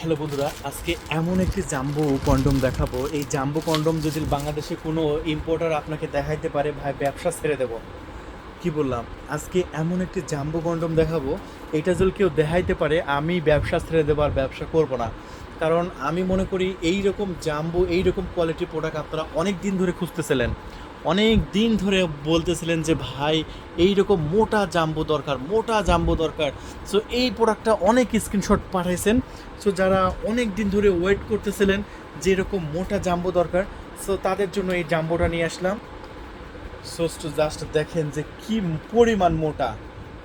Hello বন্ধুরা, আজকে এমন একটি জাম্বো কন্ডম দেখাবো। এই জাম্বো কন্ডম যদি বাংলাদেশে কোনো ইম্পোর্টার আপনাকে দেখাইতে পারে, ভাই ব্যবসা ছেড়ে দেব। কি বললাম? আজকে এমন একটি জাম্বো কন্ডম দেখাবো, এটা যদি কেউ দেখাইতে পারে আমি ব্যবসা ছেড়ে দেবো, আর ব্যবসা করব না। কারণ আমি মনে করি এই রকম জাম্বো, এই রকম কোয়ালিটির প্রোডাক্ট আপনারা অনেক দিন ধরে খুঁজতেছিলেন, অনেক দিন ধরে বলতেছিলেন যে ভাই এই রকম মোটা জাম্বো দরকার, মোটা জাম্বো দরকার। সো এই প্রোডাক্টটা অনেক স্ক্রিনশট পাঠাইছেন। সো যারা অনেক দিন ধরে ওয়েট করতেছিলেন যে এরকম মোটা জাম্বো দরকার, সো তাদের জন্য এই জাম্বোটা নিয়ে আসলাম। সো জাস্ট দেখেন যে কি পরিমাণ মোটা।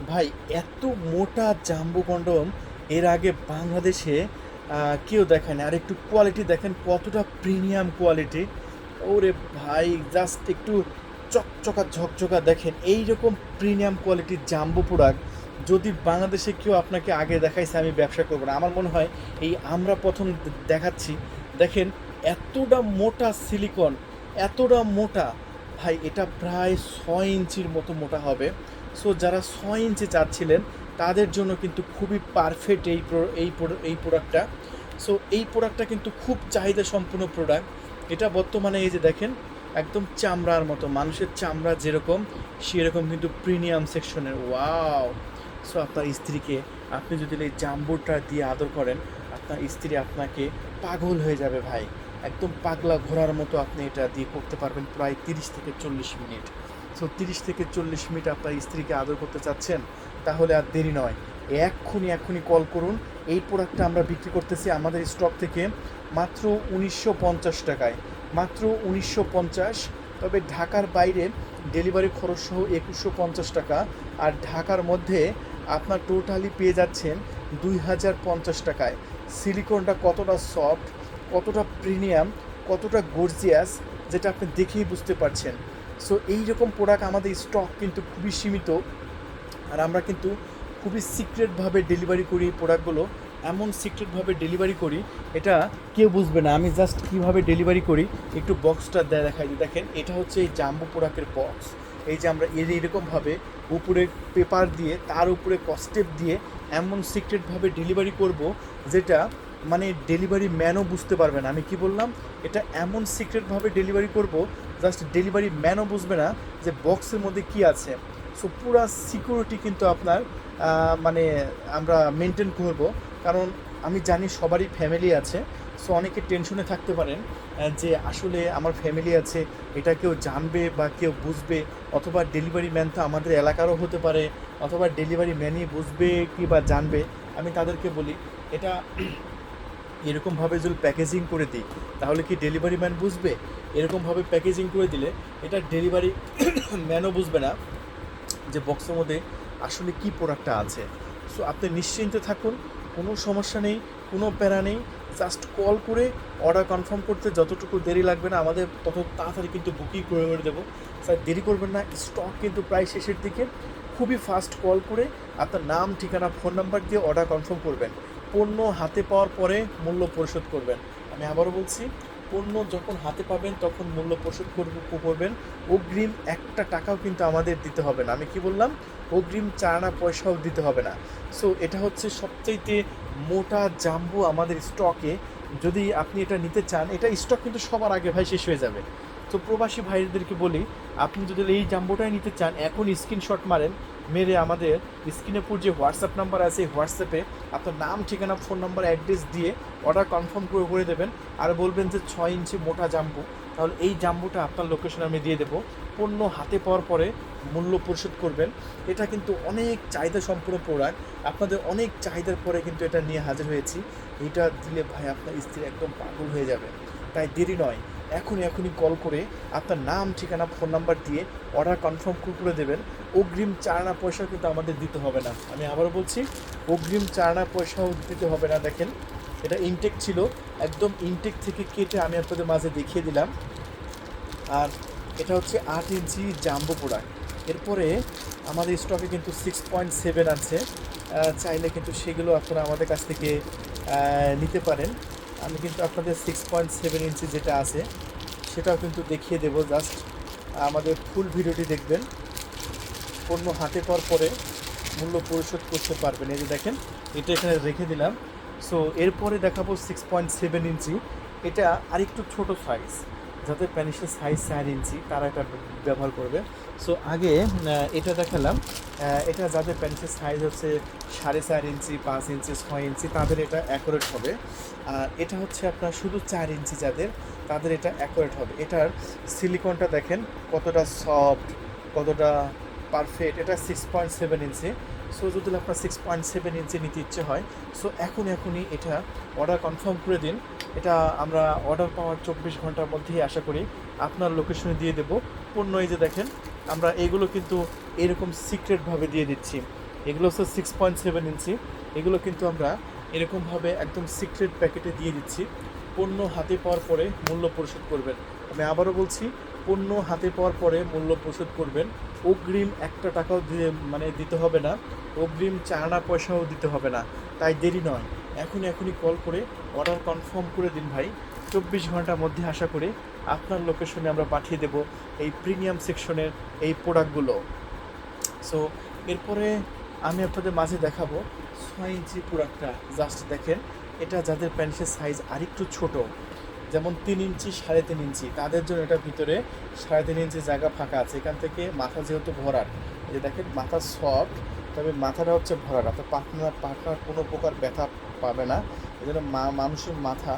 ভাই এত মোটা জাম্বো কন্ডম এর আগে বাংলাদেশে কেউ দেখেন। আর একটু কোয়ালিটি দেখেন কতটা প্রিমিয়াম কোয়ালিটি। ওরে ভাই জাস্ট একটু চকচকা ঝকঝকা দেখেন, এইরকম প্রিমিয়াম কোয়ালিটির জাম্বো প্রোডাক্ট যদি বাংলাদেশে কেউ আপনাকে আগে দেখাইছে আমি ব্যবসা করবো না। আমার মনে হয় এই আমরা প্রথম দেখাচ্ছি। দেখেন এতটা মোটা সিলিকন, এতটা মোটা। ভাই এটা প্রায় 6 ইঞ্চির মতো মোটা হবে। সো যারা 6 ইঞ্চি চাচ্ছিলেন তাদের জন্য কিন্তু খুবই পারফেক্ট এই প্রোডাক্টটা। সো এই প্রোডাক্টটা কিন্তু খুব চাহিদা সম্পূর্ণ প্রোডাক্ট। এটা বর্তমানে এই যে দেখেন একদম চামড়ার মতো, মানুষের চামড়া যেরকম সেরকম কিন্তু প্রিমিয়াম সেকশনের। ওয়াও! সো আপনার স্ত্রীকে আপনি যদি এই জাম্বুরটা দিয়ে আদর করেন, আপনার স্ত্রী আপনাকে পাগল হয়ে যাবে ভাই। একদম পাগলা ঘোড়ার মতো আপনি এটা দিয়ে করতে পারবেন প্রায় 30 থেকে 40 মিনিট। সো 30 থেকে 40 মিনিট আপনার স্ত্রীকে আদর করতে চাচ্ছেন, তাহলে আর দেরি নয়, এক্ষুনি কল করুন। এই প্রোডাক্টটা আমরা বিক্রি করতেছি আমাদের স্টক থেকে মাত্র 1950 টাকায়, মাত্র 1950। তবে ঢাকার বাইরে ডেলিভারি খরচ সহ 2150 টাকা, আর ঢাকার মধ্যে আপনার টোটালি পেয়ে যাচ্ছেন 2050 টাকায়। সিলিকনটা কতটা সফট, কতটা প্রিমিয়াম, কতটা গর্জিয়াস, যেটা আপনি দেখেই বুঝতে পারছেন। সো এই রকম প্রোডাক্ট আমাদের স্টক কিন্তু খুবই সীমিত, আর আমরা কিন্তু খুবই সিক্রেটভাবে ডেলিভারি করি এই প্রোডাক্টগুলো। এমন সিক্রেটভাবে ডেলিভারি করি এটা কেউ বুঝবে না। আমি জাস্ট কীভাবে ডেলিভারি করি একটু বক্সটা দেখাই দিই। দেখেন এটা হচ্ছে এই জাম্বো প্রোডাক্টের বক্স। এই যে আমরা এরকমভাবে উপরে পেপার দিয়ে তার উপরে কস্টেপ দিয়ে এমন সিক্রেটভাবে ডেলিভারি করব, যেটা মানে ডেলিভারি ম্যানও বুঝতে পারবে না। আমি কি বললাম? এটা এমন সিক্রেটভাবে ডেলিভারি করব জাস্ট ডেলিভারি ম্যানও বুঝবে না যে বক্সের মধ্যে কী আছে। সো পুরা সিকিউরিটি কিন্তু আপনার মানে আমরা মেনটেন করব। কারণ আমি জানি সবারই ফ্যামিলি আছে। সো অনেকে টেনশনে থাকতে পারেন যে আসলে আমার ফ্যামিলি আছে, এটা কেউ জানবে বা কেউ বুঝবে, অথবা ডেলিভারি ম্যান তো আমাদের এলাকারও হতে পারে, অথবা ডেলিভারি ম্যানই বুঝবে কি বা জানবে। আমি তাদেরকে বলি এটা এরকমভাবে যদি প্যাকেজিং করে দিই তাহলে কি ডেলিভারি ম্যান বুঝবে? এরকমভাবে প্যাকেজিং করে দিলে এটা ডেলিভারি ম্যানও বুঝবে না যে বক্সের মধ্যে আসলে কী প্রোডাক্টটা আছে। সো আপনি নিশ্চিন্তে থাকুন, কোনো সমস্যা নেই, কোনো প্যারা নেই। জাস্ট কল করে অর্ডার কনফার্ম করতে যতটুকু দেরি লাগবে না আমাদের তত তাড়াতাড়ি কিন্তু বুকিং করে দেবো। স্যার দেরি করবেন না, স্টক কিন্তু প্রায় শেষের দিকে। খুবই ফাস্ট কল করে আপনার নাম, ঠিকানা, ফোন নাম্বার দিয়ে অর্ডার কনফার্ম করবেন। পণ্য হাতে পাওয়ার পরে মূল্য পরিশোধ করবেন। আমি আবারও বলছি, পণ্য যখন হাতে পাবেন তখন মূল্য পরিশোধ করবেন। অগ্রিম একটা টাকাও কিন্তু আমাদের দিতে হবে না। আমি কি বললাম? অগ্রিম চারানা পয়সাও দিতে হবে না। সো এটা হচ্ছে সবচাইতে মোটা জাম্বো আমাদের স্টকে। যদি আপনি এটা নিতে চান, এটা স্টক কিন্তু সবার আগে ভাই শেষ হয়ে যাবে। তো প্রবাসী ভাইদেরকে বলি, আপনি যদি এই জাম্বোটাই নিতে চান এখন স্ক্রিনশট মারেন, মেরে আমাদের স্ক্রিনের উপর যে হোয়াটসঅ্যাপ নাম্বার আছে হোয়াটসঅ্যাপে আপনার নাম, ঠিকানা, ফোন নাম্বার, অ্যাড্রেস দিয়ে অর্ডার কনফার্ম করে দেবেন। আর বলবেন যে 6 ইঞ্চি মোটা জাম্বো, তাহলে এই জাম্বোটা আপনার লোকেশনে আমি দিয়ে দেবো। পণ্য হাতে পাওয়ার পরে মূল্য পরিশোধ করবেন। এটা কিন্তু অনেক চাহিদা সম্পূর্ণ প্রোডাক্ট, আপনাদের অনেক চাহিদার পরে কিন্তু এটা নিয়ে হাজির হয়েছি। এটা দিলে ভাই আপনার স্ত্রী একদম পাগল হয়ে যাবে। তাই দেরি নয়, এখনই কল করে আপনার নাম, ঠিকানা, ফোন নাম্বার দিয়ে অর্ডার কনফার্ম করে দেবেন। অগ্রিম চারানা পয়সা কিন্তু আমাদের দিতে হবে না। আমি আবারও বলছি, অগ্রিম চারানা পয়সাও দিতে হবে না। দেখেন এটা ইনটেক ছিল, একদম ইনটেক থেকে কেটে আমি আপনাদের মাঝে দেখিয়ে দিলাম। আর এটা হচ্ছে 8 ইঞ্চি জাম্বো প্রোডাক্ট। এরপরে আমাদের স্টকে কিন্তু 6.7 আছে, চাইলে কিন্তু সেগুলো আপনারা আমাদের কাছ থেকে নিতে পারেন। আমি কিন্তু আপনাদের 6.7 ইঞ্চি যেটা আছে সেটাও কিন্তু দেখিয়ে দেবো। জাস্ট আমাদের ফুল ভিডিওটি দেখবেন, পণ্য হাতে পাওয়ার পরে মূল্য পরিশোধ করতে পারবেন। এই যে দেখেন এটা এখানে রেখে দিলাম। সো এরপরে দেখাবো 6.7 ইঞ্চি। এটা আরেকটু ছোট সাইজ, যাদের প্যানিসের সাইজ 4 ইঞ্চি তারা এটা ব্যবহার করবে। সো আগে এটা দেখালাম, এটা যাদের প্যানিসের সাইজ হচ্ছে 4.5 ইঞ্চি, 5 ইঞ্চি, 6 ইঞ্চি তাদের এটা অ্যাকুরেট হবে। আর এটা হচ্ছে আপনার শুধু 4 ইঞ্চি যাদের, তাদের এটা অ্যাকুরেট হবে। এটার সিলিকনটা দেখেন কতটা সফট, কতটা পারফেক্ট। এটা 6.7 ইঞ্চি। সো যদি আপনার 6.7 ইঞ্চি নিতে ইচ্ছে হয়, সো এখনই এটা অর্ডার কনফার্ম করে দিন। এটা আমরা অর্ডার পাওয়ার 24 ঘন্টার মধ্যেই আশা করি আপনার লোকেশনে দিয়ে দেবো। পণ্য এই যে দেখেন, আমরা এগুলো কিন্তু এরকম সিক্রেটভাবে দিয়ে দিচ্ছি। এগুলো হচ্ছে 6.7 ইঞ্চি, এগুলো কিন্তু আমরা এরকমভাবে একদম সিক্রেট প্যাকেটে দিয়ে দিচ্ছি। পণ্য হাতে পাওয়ার পরে মূল্য পরিশোধ করবেন। আমি আবারও বলছি, পণ্য হাতে পাওয়ার পরে মূল্য পরিশোধ করবেন। অগ্রিম একটা টাকাও দিয়ে দিতে হবে না, অগ্রিম চানা পয়সাও দিতে হবে না। তাই দেরি নয়, এখনই কল করে অর্ডার কনফার্ম করে দিন ভাই। 24 ঘন্টার মধ্যে আশা করি আপনার লোকেশনে আমরা পাঠিয়ে দেব এই প্রিমিয়াম সেকশনের এই প্রোডাক্টগুলো। সো এরপরে আমি আপনাদের মাঝে দেখাবো 6 ইঞ্চি প্রোডাক্টটা। জাস্ট দেখেন, এটা যাদের প্যান্টের সাইজ আরেকটু ছোট, যেমন 3 ইঞ্চি, 3.5 ইঞ্চি, তাদের জন্য এটার ভিতরে 3.5 ইঞ্চি জায়গা ফাঁকা আছে। এখান থেকে মাথা যেহেতু ভরাট, এই যে দেখেন মাথা সফট, তবে মাথাটা হচ্ছে ভরাট, আপনার পাটনার কোনো প্রকার ব্যথা পাবে না। এই জন্য মানুষের মাথা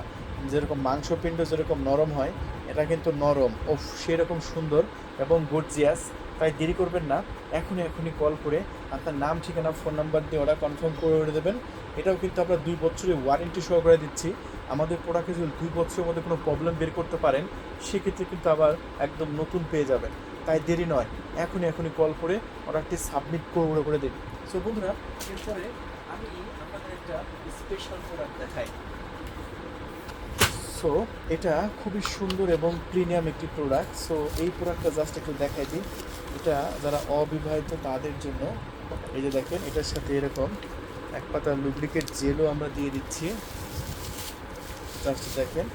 যেরকম মাংসপিণ্ড যেরকম নরম হয়, এটা কিন্তু নরম ও সেরকম সুন্দর এবং গর্জিয়াস। তাই দেরি করবেন না, এখনই কল করে আপনার নাম, ঠিকানা, ফোন নাম্বার দিয়ে অর্ডার কনফার্ম করে দেবেন। এটাও কিন্তু আমরা 2 বছরের ওয়ারেন্টি সহকারে দিচ্ছি। আমাদের প্রোডাক্টে যদি 2 বছরের মধ্যে কোনো প্রবলেম বের করতে পারেন, সেক্ষেত্রে কিন্তু আবার একদম নতুন পেয়ে যাবেন। তাই দেরি নয়, এখনই কল করে অর্ডারটি সাবমিট করে দিন। সো বন্ধুরা, এরপরে আমি আপনাদের একটা স্পেশাল প্রোডাক্ট দেখাই। সো এটা খুবই সুন্দর এবং প্রিমিয়াম একটি প্রোডাক্ট। সো এই প্রোডাক্টটা জাস্ট একটু দেখাই দিই। এটা যারা অবিবাহিত তাদের জন্য। এই যে দেখেন, এটার সাথে এরকম এক পাতা লুব্রিকেট জেলও আমরা দিয়ে দিচ্ছি। জাস্ট দেখেন,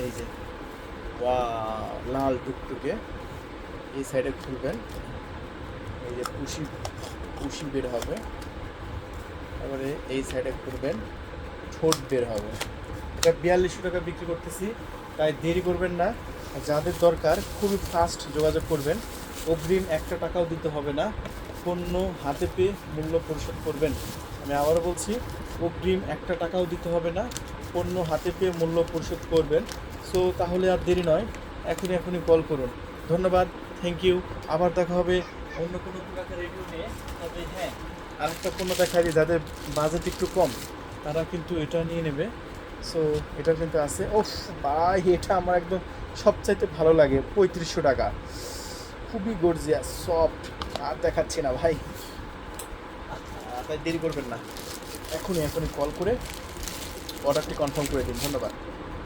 এই যে লাল টুকটুকে। এই সাইডে খুলবেন, এই যে কুশি বের হবে। তারপরে এই সাইডে খুলবেন, ঠোঁট বের হবে। এটা 4200 টাকা বিক্রি করতেছি, তাই দেরি করবেন না। যাদের দরকার খুবই ফাস্ট যোগাযোগ করবেন। অগ্রিম একটা টাকাও দিতে হবে না, পণ্য হাতে পেয়ে মূল্য পরিশোধ করবেন। আমি আবারও বলছি, অগ্রিম একটা টাকাও দিতে হবে না, পণ্য হাতে পেয়ে মূল্য পরিশোধ করবেন। সো তাহলে আর দেরি নয়, এখনই কল করুন। ধন্যবাদ, থ্যাংক ইউ। আবার দেখা হবে অন্য কোনো প্রোডাক্টের রিভিউ নিয়ে। তবে হ্যাঁ, আরেকটা পণ্য দেখা যায় যাদের বাজেট একটু কম, তারা কিন্তু এটা নিয়ে নেবে। সো এটা কিন্তু আছে। ওফ ভাই, এটা আমার একদম সবচাইতে ভালো লাগে। 3500 টাকা, খুবই গর্জিয়াস, সফট। আর দেখাচ্ছি না ভাই, তাই দেরি করবেন না, এখনই কল করে অর্ডারটি কনফার্ম করে দিন। ধন্যবাদ।